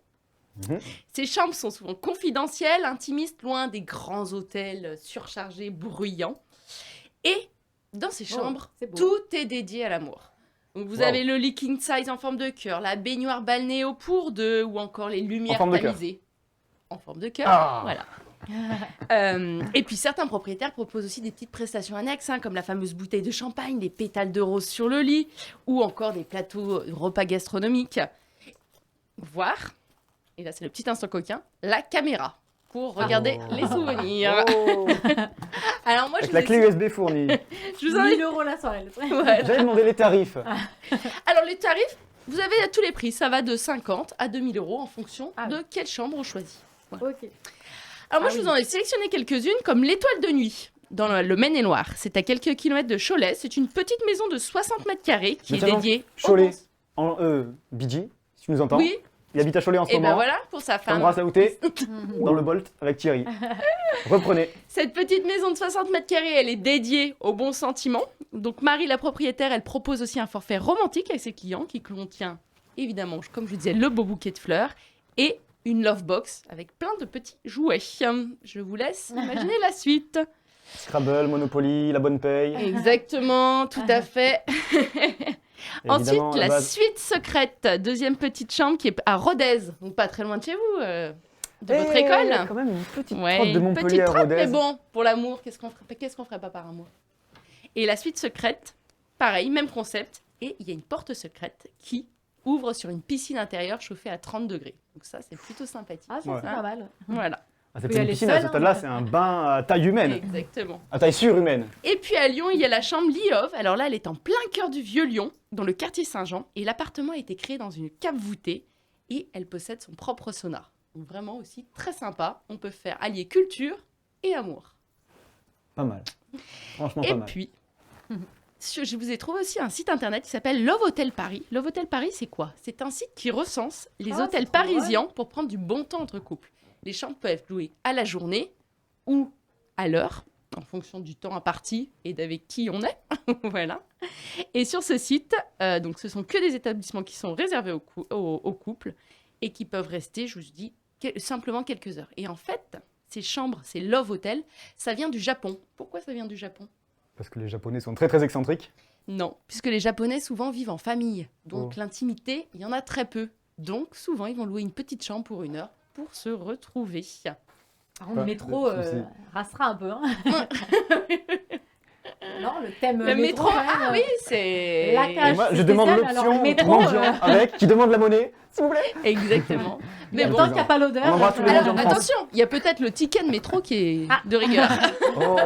Mhm. Ces chambres sont souvent confidentielles, intimistes, loin des grands hôtels surchargés, bruyants. Et dans ces chambres, c'est beau. tout est dédié à l'amour. Donc vous Wow. avez le lit king size en forme de cœur, la baignoire balnéo pour deux, ou encore les lumières forme de cœur. tamisées en forme de cœur. Ah. Voilà. Et puis certains propriétaires proposent aussi des petites prestations annexes, hein, comme la fameuse bouteille de champagne, les pétales de rose sur le lit, ou encore des plateaux de repas gastronomiques. Voire, et là c'est le petit instant coquin, la caméra pour regarder Oh. les souvenirs. Oh. Alors moi, Avec je la vous, clé USB fournie. je vous invite. 1000 € la soirée. Voilà. J'avais demandé les tarifs. Alors les tarifs, vous avez à tous les prix, ça va de 50 à 2000 € en fonction Ah oui. de quelle chambre on choisit. Ok. Alors moi, Ah je oui. vous en ai sélectionné quelques-unes, comme l'Étoile de Nuit, dans le Maine-et-Loire. C'est à quelques kilomètres de Cholet. C'est une petite maison de 60 mètres carrés qui Mais est tiens, dédiée Cholet. aux... En BG, si tu nous entends. Oui, Il habite à Cholet en ce et ben moment. voilà, pour sa femme. T'embrasses à Outé, dans le Bolt avec Thierry. Reprenez. Cette petite maison de 60 mètres carrés, elle est dédiée aux bons sentiments. Donc Marie, la propriétaire, elle propose aussi un forfait romantique avec ses clients qui contient, évidemment, comme je vous disais, le beau bouquet de fleurs et une love box avec plein de petits jouets. Je vous laisse imaginer la suite. Scrabble, Monopoly, la bonne paye. Exactement, tout à fait. Ensuite, Évidemment, la base. suite secrète, deuxième petite chambre qui est à Rodez, donc pas très loin de chez vous, de votre Eh, école. Quand même une petite Ouais, trotte de une Montpellier petite à trotte, Rodez. mais bon, pour l'amour, qu'est-ce qu'on ferait pas par amour? Et la suite secrète, pareil, même concept, et il y a une porte secrète qui ouvre sur une piscine intérieure chauffée à 30 degrés. Donc ça, c'est plutôt sympathique. Ah, ça, Ouais. c'est pas mal. Voilà, Ah, c'est Faut y pas une aller piscine, à seul, ce stade-là, hein. c'est un bain à taille humaine. exactement. À taille surhumaine. Et puis à Lyon, il y a la chambre Liov. Alors là, elle est en plein cœur du vieux Lyon, dans le quartier Saint-Jean. Et l'appartement a été créé dans une cave voûtée. Et elle possède son propre sauna. Donc vraiment aussi très sympa. On peut faire allier culture et amour. Pas mal. Franchement, Et pas mal. puis, je vous ai trouvé aussi un site internet qui s'appelle Love Hotel Paris. Love Hotel Paris, c'est quoi? C'est un site qui recense les Ah, hôtels c'est trop parisiens pour prendre du bon temps entre couples. Les chambres peuvent être louées à la journée ou à l'heure, en fonction du temps imparti et d'avec qui on est. Voilà. Et sur ce site, donc ce sont que des établissements qui sont réservés aux couples et qui peuvent rester, je vous dis, simplement quelques heures. Et en fait, ces chambres, ces Love Hotels, ça vient du Japon. Pourquoi ça vient du Japon? Parce que les Japonais sont très très excentriques. Non, puisque les Japonais souvent vivent en famille. Donc Oh. l'intimité, il y en a très peu. Donc souvent, ils vont louer une petite chambre pour une heure pour se retrouver. Par contre, le métro c'est- rastera un peu. Hein. Non, le thème Le métro, quand même, ah oui, c'est... La Et cage. moi, je c'est demande spécial, alors le l'option métro, mendiant avec, qui demande la monnaie, s'il vous plaît. Exactement. Mais tant bon, qu'il n'y a pas l'odeur. On embrasse tous les alors, mendiants de France. attention, il y a peut-être le ticket de métro qui est Ah. de rigueur. Oh,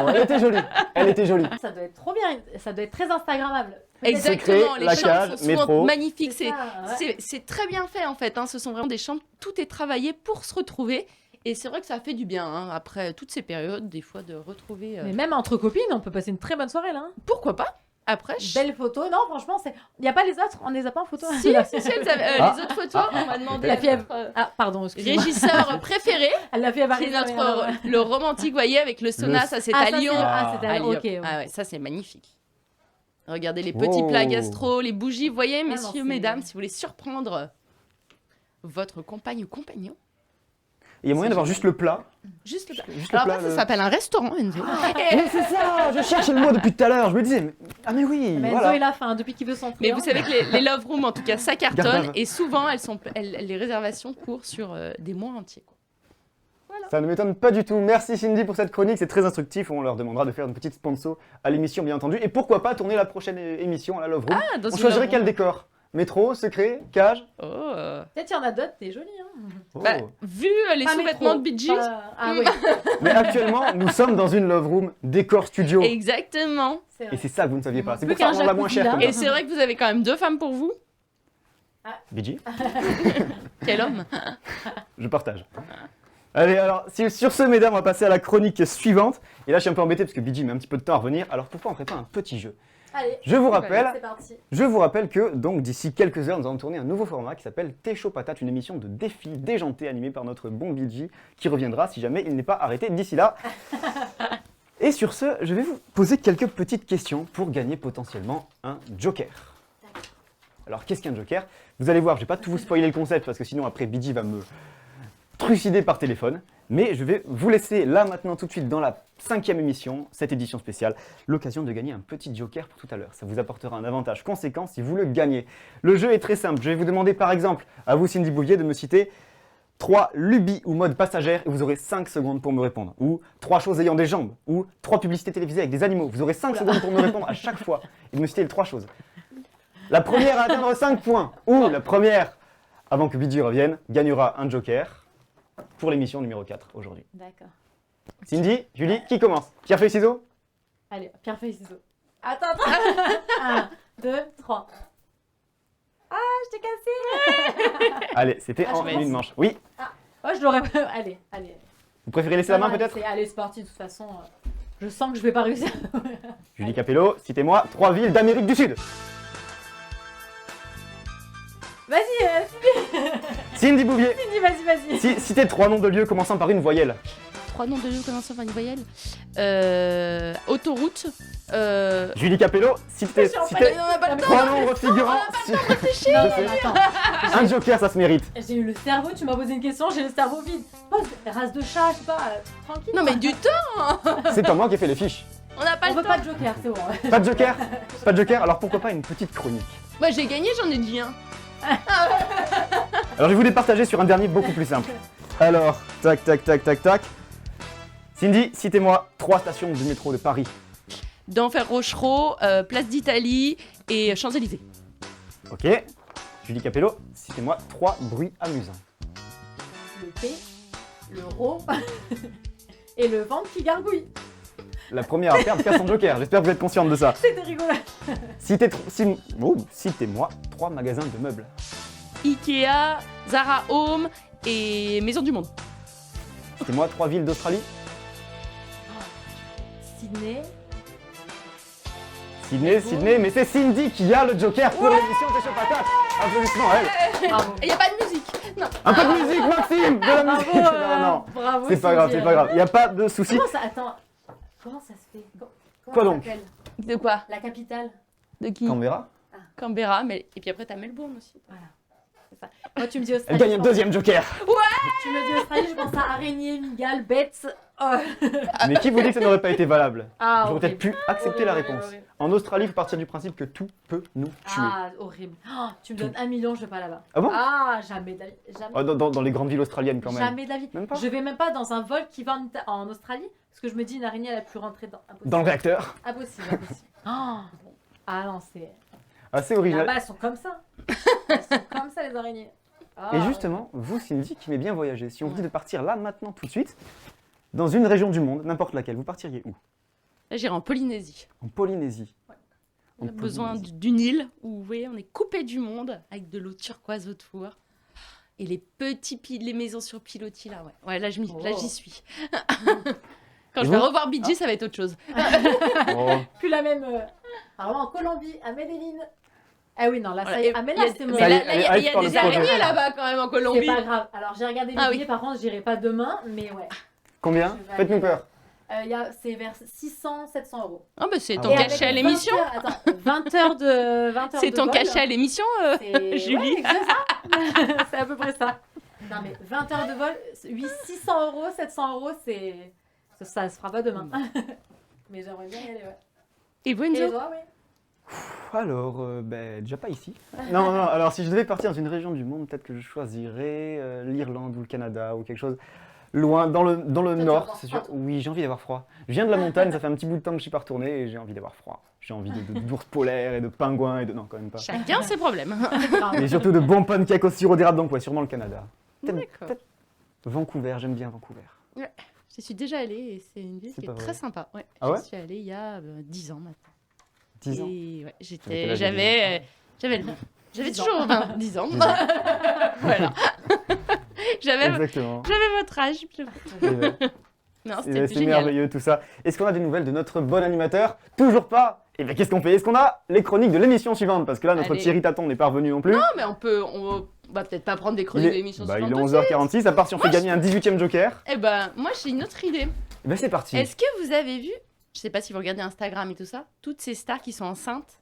elle était jolie. Elle était jolie. Ça doit être trop bien. Ça doit être très Instagrammable. Peut-être- Exactement, Secret, les la chambres cage, sont souvent métro. magnifiques. C'est ça, ouais. C'est très bien fait en fait. Hein. Ce sont vraiment des chambres, tout est travaillé pour se retrouver. Et c'est vrai que ça fait du bien, hein, après toutes ces périodes, des fois, de retrouver... Mais même entre copines, on peut passer une très bonne soirée là. hein. Pourquoi pas? Après, Belle photo. Non, franchement, il n'y a pas les autres. On les a pas en photo. Si, elles avaient- Ah. les autres photos, on m'a demandé La à fièvre. notre Ah, pardon, excusez-moi. régisseur préféré, Elle l'a fait à qui est Paris. le romantique, vous voyez, avec le sauna, Le- ça c'est Ah, à ça, Lyon. c'est- ah, c'est à À Lyon. Lyon. Ok. ouais. Ah ouais, ça c'est magnifique. Regardez les petits Oh. plats gastro, les bougies, vous voyez, non, messieurs, c'est- mesdames, si vous voulez surprendre votre compagne ou compagnon, Il y a moyen d'avoir juste le plat. juste le plat. Juste le Alors plat. après, ça s'appelle un restaurant, Enzo. Mais c'est ça, je cherchais le mot depuis tout à l'heure. Je me disais, ah mais oui, Mais Enzo, voilà. il a faim depuis qu'il veut son Mais client. vous savez que les love rooms, en tout cas, ça cartonne. Gardave. Et souvent, les réservations courent sur des mois entiers. Quoi. Ça ne m'étonne pas du tout. Merci Cindy pour cette chronique, c'est très instructif. On leur demandera de faire une petite sponsor à l'émission, bien entendu. Et pourquoi pas tourner la prochaine émission à la Love Room. Ah, dans On une choisirait love quel room. décor? Métro, secret, cage? Oh. Peut-être qu'il y en a d'autres, t'es jolie. Hein. Oh. Bah, vu les Pas sous-vêtements métro, de Bee Gees, Ah oui, Mais actuellement, nous sommes dans une Love Room décor studio. exactement. c'est Et vrai. c'est ça que vous ne saviez pas. C'est Plus pour ça qu'un qu'on l'a moins jacuzzi, cher. là. comme Et ça. c'est vrai que vous avez quand même 2 femmes pour vous. BG, Quel homme. je partage. Allez, alors, sur ce, mesdames, on va passer à la chronique suivante. Et là, je suis un peu embêté parce que BG met un petit peu de temps à revenir. Alors, pourquoi on ne ferait pas un petit jeu? Allez, Je vous rappelle, c'est parti. que donc d'ici quelques heures, nous allons tourner un nouveau format qui s'appelle T'es chaud patate, une émission de défi déjanté animée par notre bon BG qui reviendra si jamais il n'est pas arrêté d'ici là. Et sur ce, je vais vous poser quelques petites questions pour gagner potentiellement un joker. Alors qu'est-ce qu'un joker? Vous allez voir, je vais pas tout vous spoiler le concept parce que sinon après BG va me trucider par téléphone. Mais je vais vous laisser là maintenant tout de suite dans la 5e émission, cette édition spéciale, l'occasion de gagner un petit joker pour tout à l'heure. Ça vous apportera un avantage conséquent si vous le gagnez. Le jeu est très simple. Je vais vous demander par exemple, à vous Cindy Bouvier, de me citer 3 lubies ou modes passagères et vous aurez 5 secondes pour me répondre. Ou 3 choses ayant des jambes. Ou 3 publicités télévisées avec des animaux. Vous aurez 5 secondes pour me répondre à chaque fois et de me citer les 3 choses. La première à atteindre 5 points ou la première, avant que BG revienne, gagnera un joker pour l'émission numéro 4 aujourd'hui. D'accord. Cindy, Julie, qui commence? Pierre, feuille, ciseaux? Allez, pierre, feuille, ciseaux. Attends. 1, 2, 3. Ah, je t'ai cassé. Allez, c'était en une manche. Oui. Oh, je l'aurais... Allez. Vous préférez laisser la main peut-être? Allez, c'est parti, de toute façon. Je sens que je vais pas réussir. Julie Capello, citez-moi 3 villes d'Amérique du Sud. Vas-y, Cindy Bouvier, Cindy, vas-y. citez 3 noms de lieux commençant par une voyelle. 3 noms de lieux commençant par une voyelle. Autoroute. Julie Capello, citez On n'a pas le temps. 3 nombres figurant. Non, mais attends. Un joker, ça se mérite. J'ai eu le cerveau, tu m'as posé une question, j'ai le cerveau vide. Pose race de chat, je sais pas, tranquille. Non mais du temps. C'est pas moi qui ai fait les fiches. On n'a pas On le veut temps. pas de joker, c'est bon. Pas de joker? Pas de joker, alors pourquoi pas une petite chronique? Moi j'ai gagné, j'en ai dit un. Alors je vais vous départager sur un dernier beaucoup plus simple. Alors, tac. Cindy, citez-moi 3 stations du métro de Paris. D'Enfer Rochereau, Place d'Italie et Champs-Élysées. Ok. Julie Capello, citez-moi 3 bruits amusants. Le P, le Ro et le ventre qui gargouille. La première à perdre perd son joker, j'espère que vous êtes consciente de ça. C'était rigolo. Citez-moi 3 magasins de meubles. Ikea, Zara Home et Maison du Monde. Citez-moi 3 villes d'Australie. Sydney, mais c'est Cindy qui a le joker pour l'émission T'es chaud patate. Applaudissements à elle. Bravo. Il n'y a pas de musique. Non. Un peu de musique, Maxime. De la musique. Non. Bravo, C'est pas grave, c'est pas grave. Il n'y a pas de souci. Comment ça, attends, comment ça se fait? Comment Quoi ça donc? s'appelle De quoi? La capitale. De qui? Canberra. Canberra, mais... et puis après t'as Melbourne aussi. Voilà. C'est ça. Moi, tu me dis Elle Australie. gagne je un pense- deuxième joker. Tu me dis Australie, je pense à araignée, migale, bête. Oh. Mais qui vous dit que ça n'aurait pas été valable? Ah, J'aurais peut-être pu accepter la Horrible, réponse. horrible. En Australie, il faut partir du principe que tout peut nous tuer. Ah, horrible. Oh, tu me donnes 1 million, je vais pas là-bas. Ah bon? Ah, jamais de la vie. Jamais. Ah, dans les grandes villes australiennes quand même. Jamais de la vie. Même pas? Je vais même pas dans un vol qui va en Australie parce que je me dis une araignée elle a pu rentrer dans. Impossible. Dans le réacteur. Impossible. Oh. Ah non, c'est. Assez original. Là-bas, elles sont comme ça. Elles sont comme ça, les araignées. Ah, Et justement, vous Cindy qui aimez bien voyager, si on vous dit de partir là maintenant tout de suite, dans une région du monde, n'importe laquelle, vous partiriez où? Là j'irai en Polynésie. En Polynésie. On En a besoin Polynésie. d'une île où vous voyez, on est coupé du monde avec de l'eau turquoise autour. Et les les maisons sur pilotis là, ouais. Ouais, là j'y Oh. suis. Quand Et je vais vous revoir BG, ça va être autre chose. Oh. Plus la même. Alors là, en Colombie, à Medellín. Ah oui, non, là, ça y Et- est. Ah, mais il y a- là, c'est mon. Ça y est, là, il y a elle est hype par le des projet. araignées là-bas quand même en C'est Colombie. pas grave. Alors, j'ai regardé les Ah oui. billets, par contre, j'irai pas demain, mais ouais. Combien? Je vais Faites-nous aller- peur. C'est vers 600, 700 euros. Ah bah c'est Ah ton ouais. cachet à l'émission. 20 heures de 20 heures C'est de ton vol. cachet à l'émission, C'est- Julie. ouais, c'est ça. C'est à peu près ça. Non mais 20 heures de vol, 600 euros, 700 euros, ça se fera pas demain. Mais j'aimerais bien y aller, ouais. Et Et Wenzo? toi, oui. Alors, déjà pas ici. Non, alors si je devais partir dans une région du monde, peut-être que je choisirais l'Irlande ou le Canada ou quelque chose loin, dans le tu vas nord, avoir c'est sûr. froid, toi. Oui, j'ai envie d'avoir froid. Je viens de la montagne, ça fait un petit bout de temps que je suis pas retourné et j'ai envie d'avoir froid. J'ai envie d'ours polaires et de pingouins et de... Non, quand même pas. Chacun ses problèmes. Mais surtout de bons pancakes au sirop d'érable, donc ouais, sûrement le Canada. D'accord. Peut-être Vancouver, j'aime bien Vancouver. Je suis déjà allée et c'est une ville C'est qui pas est vrai. très sympa. Ouais, Ah ouais? je suis allée il y a 10 ans maintenant. 10 ans. Et ouais, Avec quel âge, j'avais toujours 10 ans. 10 ans. Voilà. J'avais Exactement. votre âge. Eh ben. Non, c'était C'est génial. merveilleux tout ça. Est-ce qu'on a des nouvelles de notre bon animateur? Toujours pas. Et bien qu'est-ce qu'on fait? Est-ce qu'on a les chroniques de l'émission suivante? Parce que là, notre Allez. Thierry Taton n'est pas revenu non plus. Non, mais on va peut-être pas prendre des il chroniques de est, l'émission bah, il est suivante. 11h46, à part si on fait Moi, gagner un 18e joker. Eh ben, moi j'ai une autre idée. Et ben c'est parti. Est-ce que vous avez vu, je sais pas si vous regardez Instagram et tout ça, toutes ces stars qui sont enceintes?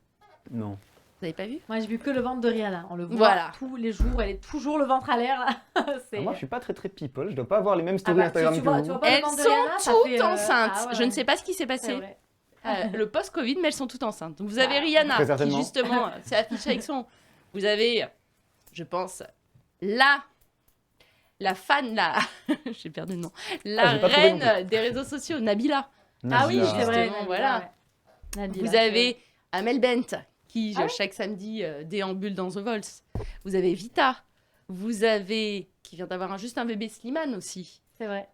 Non. Vous avez pas vu? Moi, j'ai vu que le ventre de Rihanna. On le voit Voilà. tous les jours. Elle est toujours le ventre à l'air. Là. C'est- Ah, moi, je suis pas très people. Je dois pas avoir les mêmes stories bah, Instagram tu que vois- vous. tu vois pas le Elles ventre de sont Rihanna, ça toutes fait, enceintes. ah ouais, Je ne ouais. sais pas ce qui s'est C'est passé. vrai. Le post-Covid, mais elles sont toutes enceintes. Donc vous avez Rihanna, très qui certainement. justement s'est affichée avec son. Vous avez, je pense, la fan, j'ai perdu le nom, la j'ai pas trouvé non reine des réseaux sociaux, Nabila. Ah oui, Nabila. c'est vrai. Justement, Nabila, voilà. ouais. Nabila, Vous c'est avez Amel Bent, qui Ah ouais chaque samedi déambule dans The Voice. Vous avez Vita. Vous avez, qui vient d'avoir juste un bébé, Slimane aussi. C'est vrai.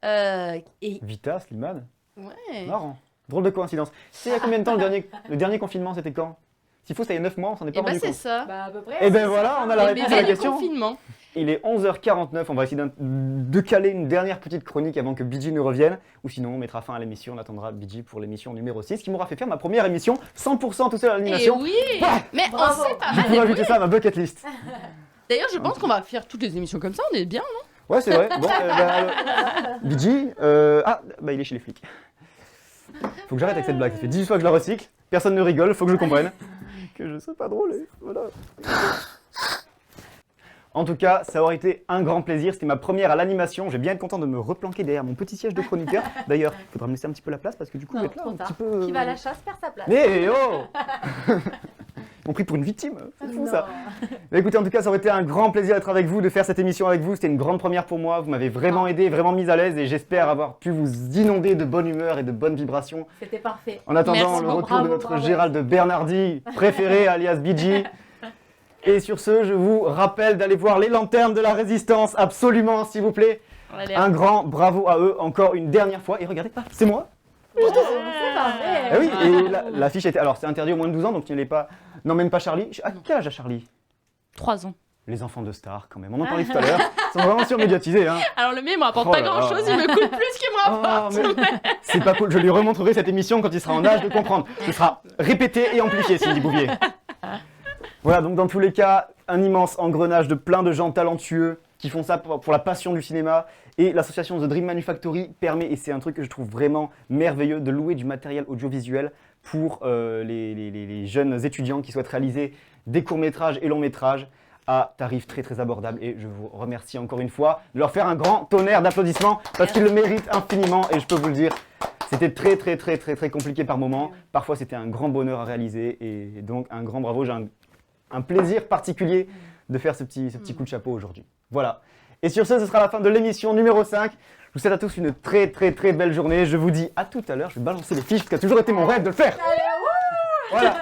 Et Vita, Slimane. ouais. Marrant. Drôle de coïncidence. C'est il y a combien de temps le dernier confinement, c'était quand? S'il faut, ça y a 9 mois, on s'en est pas Et bah rendu c'est compte. ça. Bah, à peu près. Et ben voilà, on a la Les réponse à bébés la de question. confinement. Il est 11h49, on va essayer de caler une dernière petite chronique avant que BG ne revienne. Ou sinon, on mettra fin à l'émission, on attendra BG pour l'émission numéro 6, qui m'aura fait faire ma première émission 100% tout seul à Et l'animation. oui, Ouais. mais Bravo. on sait pas Je mal pourrais ajouter débrouiller. ça à ma bucket list. D'ailleurs, je pense qu'on va faire toutes les émissions comme ça, on est bien, non? Ouais, c'est vrai. Bon, BG, ah, bah il est chez les flics. Faut que j'arrête avec cette blague, ça fait 18 fois que je la recycle, personne ne rigole, faut que je comprenne que je sais pas drôle, et voilà. En tout cas, ça aurait été un grand plaisir, c'était ma première à l'animation, je vais bien être content de me replanquer derrière mon petit siège de chroniqueur. D'ailleurs, il faudra me laisser un petit peu la place parce que du coup, Non, vous êtes là trop un tard. petit peu... Qui va à la chasse perd sa place. Mais oh Ils m'ont pris pour une victime, c'est fou Non. ça. Mais écoutez, en tout cas, ça aurait été un grand plaisir d'être avec vous, de faire cette émission avec vous. C'était une grande première pour moi. Vous m'avez vraiment aidé, vraiment mise à l'aise et j'espère avoir pu vous inonder de bonne humeur et de bonnes vibrations. C'était parfait. En attendant Merci le beaucoup. retour de Bravo, notre bravo. Gérald Bernardi, préféré alias BG. Et sur ce, je vous rappelle d'aller voir les lanternes de la résistance, absolument, s'il vous plaît. Allez, Un grand bravo à eux, encore une dernière fois. Et regardez, c'est moi. C'est pas vrai. Ah oui, et l'affiche était. Alors, c'est interdit au moins de 12 ans, donc tu n'allais pas. N'emmène pas Charlie. À quel âge a Charlie? 3 ans. Les enfants de stars, quand même. On en parlait tout à l'heure. Ils sont vraiment surmédiatisés, hein. Alors le mien, il me rapporte Oh pas là là. grand-chose, il me coûte plus qu'il me rapporte. Oh, mais c'est pas cool. Je lui remontrerai cette émission quand il sera en âge de comprendre. Ce sera répété et amplifié, Cindy Bouvier. Voilà, donc dans tous les cas, un immense engrenage de plein de gens talentueux qui font ça pour la passion du cinéma. Et l'association The Dream Manufactory permet, et c'est un truc que je trouve vraiment merveilleux, de louer du matériel audiovisuel pour les jeunes étudiants qui souhaitent réaliser des courts-métrages et longs-métrages à tarif très très abordable. Et je vous remercie encore une fois de leur faire un grand tonnerre d'applaudissements parce qu'ils le méritent infiniment et je peux vous le dire. C'était très compliqué par moments. Parfois, c'était un grand bonheur à réaliser et donc un grand bravo. J'ai un plaisir particulier de faire ce petit coup de chapeau aujourd'hui. Voilà. Et sur ce sera la fin de l'émission numéro 5. Je vous souhaite à tous une très belle journée. Je vous dis à tout à l'heure. Je vais balancer les fiches parce que ça a toujours été mon rêve de le faire. Voilà.